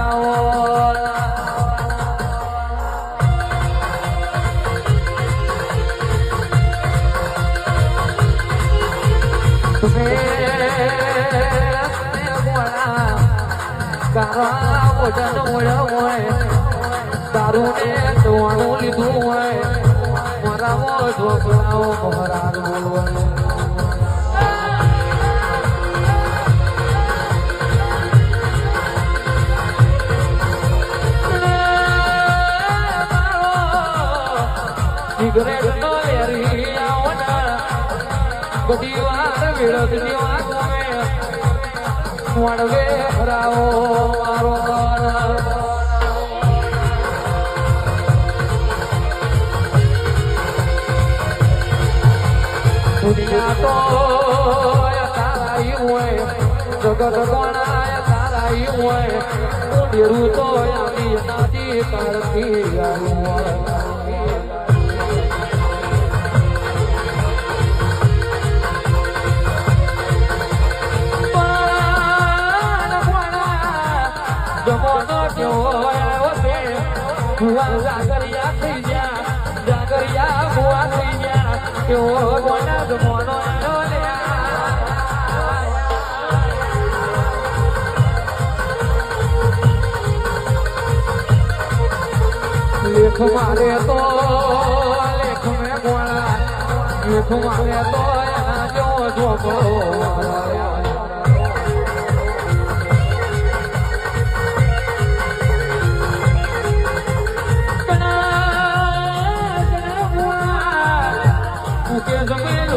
ભરાવો તારું ને જોવાનું લીધું હોય મરાવો ઢોકળાઓ મહારાજ બોલવાનું સિગરેટ નો એરી આવના બધી વાર વિરોધની વાત મળવે ભરાવો મારો દુનિયા તો તારાઈ હોય જગત ગણાય તારાઈ હોય ડેરું તો આવી નાદી કાળથી આવ્યું હોય જાગરિયા થઈ ગયા જાગરિયા ભુવા થઈ ગયા એવો ગોના જમવાનો લેખ મારે તો લેખ મેં ગોળા લેખ મારે તો એના જેવો જોગો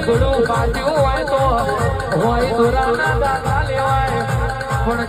ઘડું પાટ્યું હોય તો હોય દોરાના દાદા લેવાય પણ